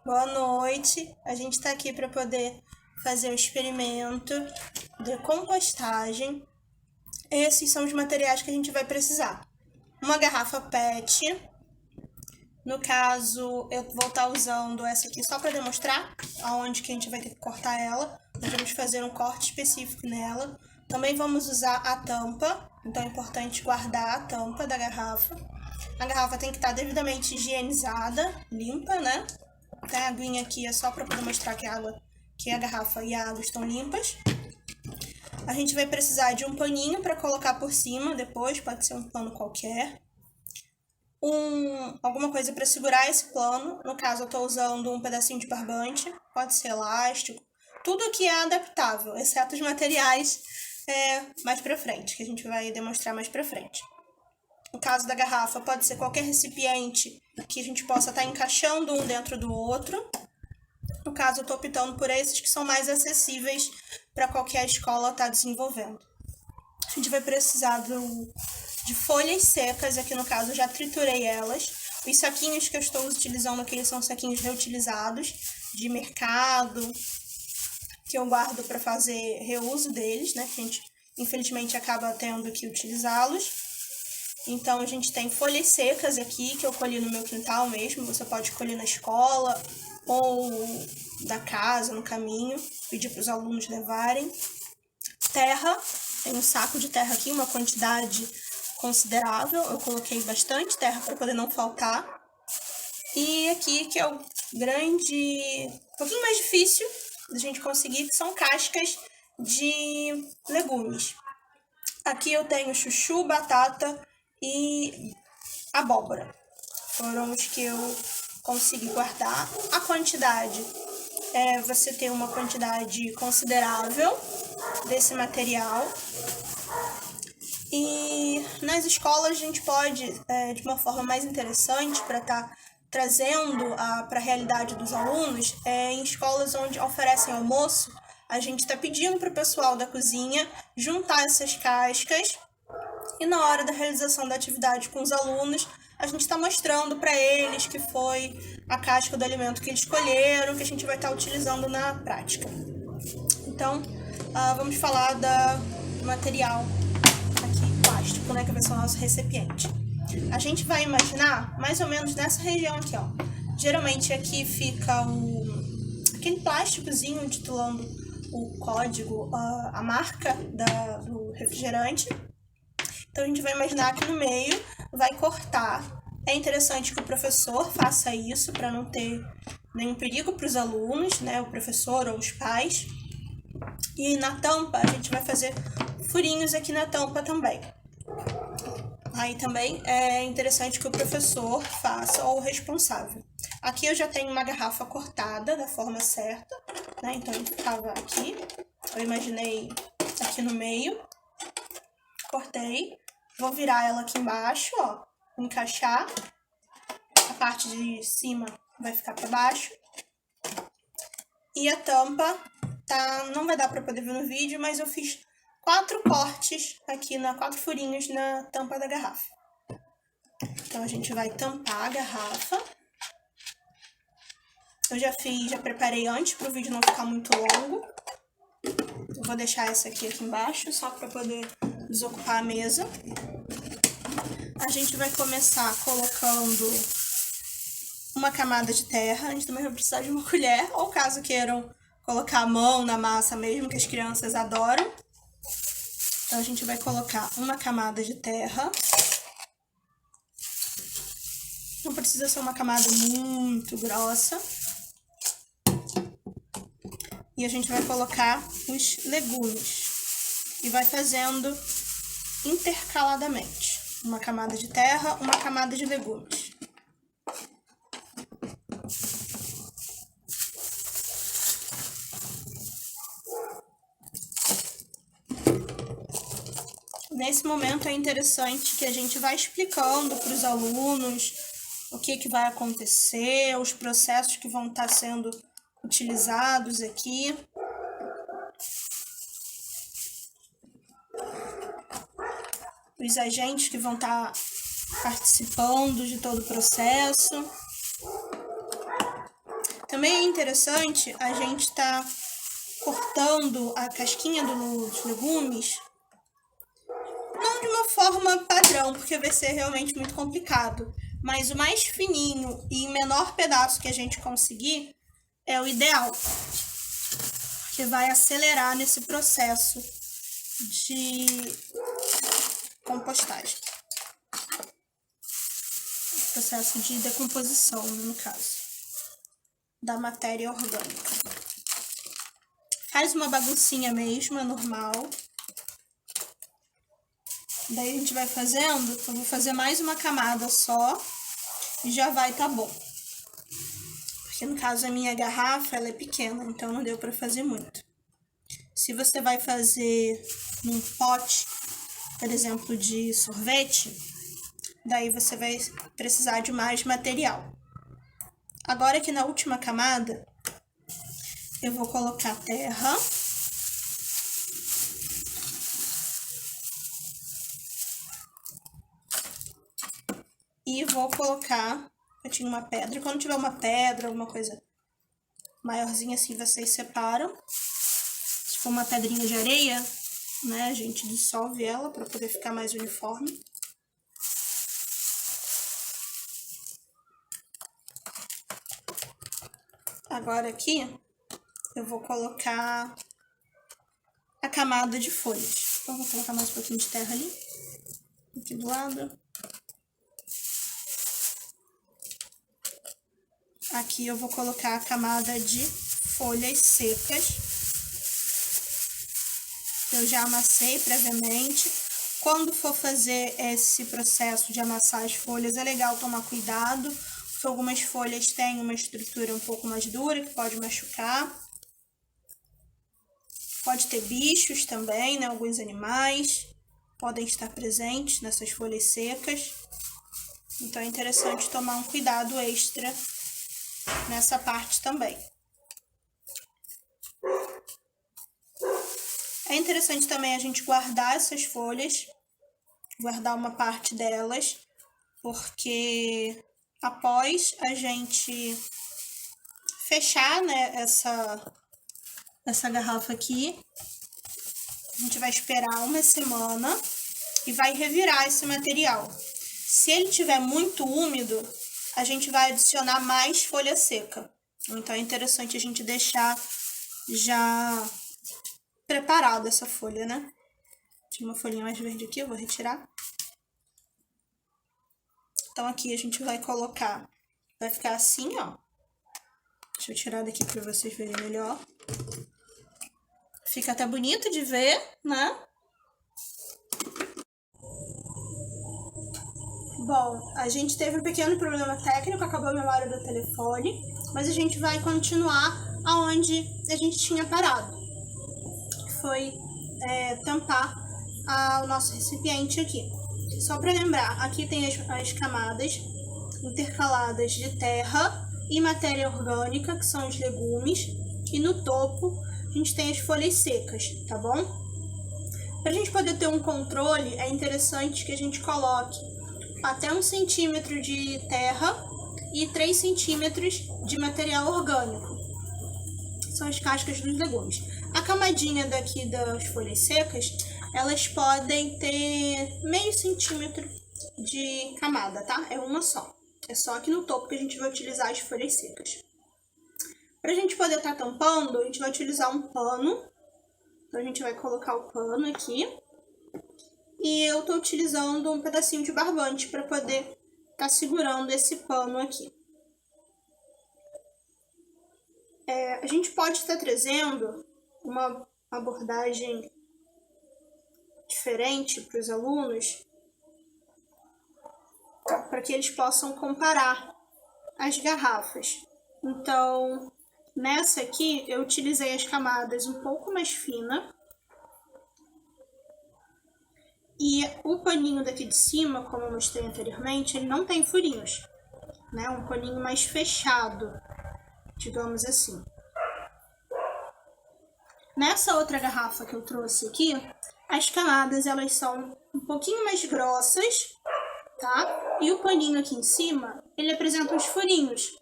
Boa noite. A gente está aqui para poder fazer o experimento de compostagem. Esses são os materiais que a gente vai precisar. Uma garrafa PET. No caso, eu vou estar usando essa aqui só para demonstrar aonde que a gente vai ter que cortar ela. Nós vamos fazer um corte específico nela. Também vamos usar a tampa, então é importante guardar a tampa da garrafa. A garrafa tem que estar devidamente higienizada, limpa, né? A aguinha aqui é só para poder mostrar que a garrafa e a água estão limpas. A gente vai precisar de um paninho para colocar por cima depois, pode ser um pano qualquer. Alguma coisa para segurar esse pano, no caso eu estou usando um pedacinho de barbante, pode ser elástico, tudo que é adaptável, exceto os materiais mais para frente, que a gente vai demonstrar mais para frente. No caso da garrafa, pode ser qualquer recipiente que a gente possa estar encaixando um dentro do outro. No caso, eu estou optando por esses que são mais acessíveis para qualquer escola estar desenvolvendo. A gente vai precisar de folhas secas, aqui no caso eu já triturei elas. Os saquinhos que eu estou utilizando aqui são saquinhos reutilizados, de mercado, que eu guardo para fazer reuso deles, né? Que a gente, infelizmente, acaba tendo que utilizá-los. Então, a gente tem folhas secas aqui, que eu colhi no meu quintal mesmo. Você pode colher na escola ou da casa, no caminho. Pedir para os alunos levarem. Terra, tem um saco de terra aqui, uma quantidade considerável. Eu coloquei bastante terra para poder não faltar. E aqui, que é o grande... um pouquinho mais difícil da gente conseguir, que são cascas de legumes. Aqui eu tenho chuchu, batata e abóbora. Foram os que eu consegui guardar. A quantidade você tem uma quantidade considerável desse material. E nas escolas a gente pode, de uma forma mais interessante, para estar trazendo para a realidade dos alunos, em escolas onde oferecem almoço, a gente está pedindo para o pessoal da cozinha juntar essas cascas. E na hora da realização da atividade com os alunos, a gente está mostrando para eles que foi a casca do alimento que eles escolheram, que a gente vai estar utilizando na prática. Então, vamos falar do material aqui, plástico, né, que vai ser o nosso recipiente. A gente vai imaginar mais ou menos nessa região aqui, ó. Geralmente aqui fica aquele plásticozinho titulando o código, a marca do refrigerante. Então, a gente vai imaginar aqui no meio, vai cortar. É interessante que o professor faça isso para não ter nenhum perigo para os alunos, né? O professor ou os pais. E na tampa, a gente vai fazer furinhos aqui na tampa também. Aí também é interessante que o professor faça, ou o responsável. Aqui eu já tenho uma garrafa cortada da forma certa, né? Então, ele ficava aqui. Eu imaginei aqui no meio. Cortei. Vou virar ela aqui embaixo, ó, encaixar. A parte de cima vai ficar para baixo. E a tampa, não vai dar para poder ver no vídeo, mas eu fiz 4 cortes aqui, 4 furinhos na tampa da garrafa. Então, a gente vai tampar a garrafa. Eu já preparei antes para o vídeo não ficar muito longo. Eu vou deixar essa aqui embaixo, só para poder desocupar a mesa. A gente vai começar colocando uma camada de terra. A gente também vai precisar de uma colher, ou caso queiram colocar a mão na massa mesmo, que as crianças adoram. Então, a gente vai colocar uma camada de terra. Não precisa ser uma camada muito grossa. E a gente vai colocar os legumes. E vai fazendo intercaladamente. Uma camada de terra, uma camada de legumes. Nesse momento é interessante que a gente vai explicando para os alunos o que vai acontecer, os processos que vão estar sendo utilizados aqui. Os agentes que vão estar participando de todo o processo. Também é interessante a gente tá cortando a casquinha dos legumes, não de uma forma padrão, porque vai ser realmente muito complicado, mas o mais fininho e em menor pedaço que a gente conseguir é o ideal, que vai acelerar nesse processo de compostagem, processo de decomposição, no caso, da matéria orgânica. Faz uma baguncinha mesmo, é normal. Daí a gente vai fazendo, eu vou fazer mais uma camada só e já vai tá bom. Porque no caso a minha garrafa, ela é pequena, então não deu pra fazer muito. Se você vai fazer num pote, por exemplo, de sorvete, daí você vai precisar de mais material. Agora aqui na última camada, eu vou colocar terra. E vou colocar, eu tinha uma pedra, quando tiver uma pedra, alguma coisa maiorzinha assim, vocês separam. Se for uma pedrinha de areia, né, a gente dissolve ela para poder ficar mais uniforme. Agora aqui, eu vou colocar a camada de folhas. Então, vou colocar mais um pouquinho de terra ali, aqui do lado. Aqui eu vou colocar a camada de folhas secas. Eu já amassei previamente. Quando for fazer esse processo de amassar as folhas, é legal tomar cuidado, porque algumas folhas têm uma estrutura um pouco mais dura, que pode machucar. Pode ter bichos também, né? Alguns animais podem estar presentes nessas folhas secas. Então é interessante tomar um cuidado extra nessa parte também. É interessante também a gente guardar essas folhas, guardar uma parte delas, porque após a gente fechar, né, essa garrafa aqui, a gente vai esperar uma semana e vai revirar esse material. Se ele estiver muito úmido, a gente vai adicionar mais folha seca. Então é interessante a gente deixar já preparada essa folha, né? Tinha uma folhinha mais verde aqui, eu vou retirar. Então aqui a gente vai colocar, vai ficar assim, ó. Deixa eu tirar daqui para vocês verem melhor. Fica até bonito de ver, né? Bom, a gente teve um pequeno problema técnico, acabou a memória do telefone, mas a gente vai continuar aonde a gente tinha parado, que foi tampar o nosso recipiente aqui. Só para lembrar, aqui tem as camadas intercaladas de terra e matéria orgânica, que são os legumes, e no topo a gente tem as folhas secas, tá bom? Para a gente poder ter um controle, é interessante que a gente coloque até 1 centímetro de terra e 3 centímetros de material orgânico. São as cascas dos legumes. A camadinha daqui das folhas secas, elas podem ter meio centímetro de camada, tá? É uma só. É só aqui no topo que a gente vai utilizar as folhas secas. Para a gente poder estar tampando, a gente vai utilizar um pano. Então a gente vai colocar o pano aqui. E eu tô utilizando um pedacinho de barbante para poder estar segurando esse pano aqui. A gente pode estar trazendo uma abordagem diferente para os alunos, para que eles possam comparar as garrafas. Então, nessa aqui, eu utilizei as camadas um pouco mais finas. E o paninho daqui de cima, como eu mostrei anteriormente, ele não tem furinhos, né? Um paninho mais fechado, digamos assim. Nessa outra garrafa que eu trouxe aqui, as camadas elas são um pouquinho mais grossas, tá? E o paninho aqui em cima, ele apresenta uns furinhos.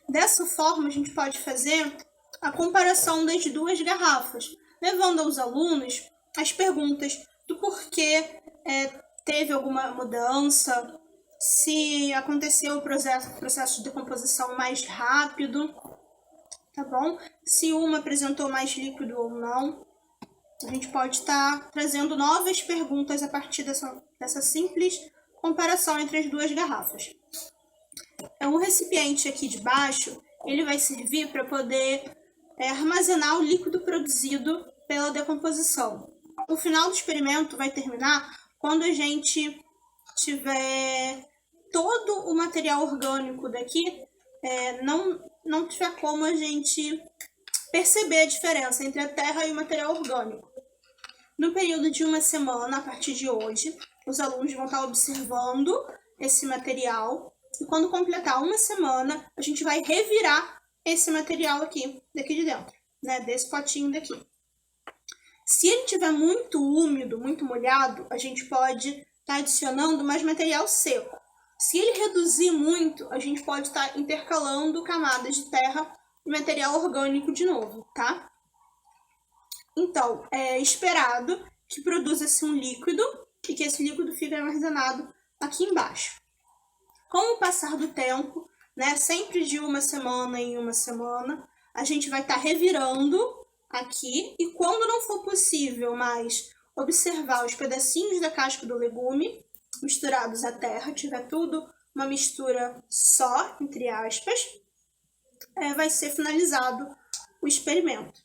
Dessa forma, a gente pode fazer a comparação das duas garrafas, levando aos alunos as perguntas do porquê teve alguma mudança, se aconteceu o processo de decomposição mais rápido, tá bom? Se uma apresentou mais líquido ou não. A gente pode estar trazendo novas perguntas a partir dessa simples comparação entre as duas garrafas. O recipiente aqui de baixo, ele vai servir para poder armazenar o líquido produzido pela decomposição. O final do experimento vai terminar quando a gente tiver todo o material orgânico daqui, não tiver como a gente perceber a diferença entre a terra e o material orgânico. No período de uma semana, a partir de hoje, os alunos vão estar observando esse material e quando completar uma semana, a gente vai revirar esse material aqui, daqui de dentro, né, desse potinho daqui. Se ele estiver muito úmido, muito molhado, a gente pode estar adicionando mais material seco. Se ele reduzir muito, a gente pode estar intercalando camadas de terra e material orgânico de novo, tá? Então, é esperado que produza-se um líquido e que esse líquido fique armazenado aqui embaixo. Com o passar do tempo, né, sempre de uma semana em uma semana, a gente vai estar revirando aqui e quando não for possível mais observar os pedacinhos da casca do legume misturados à terra, tiver tudo uma mistura só, entre aspas, vai ser finalizado o experimento.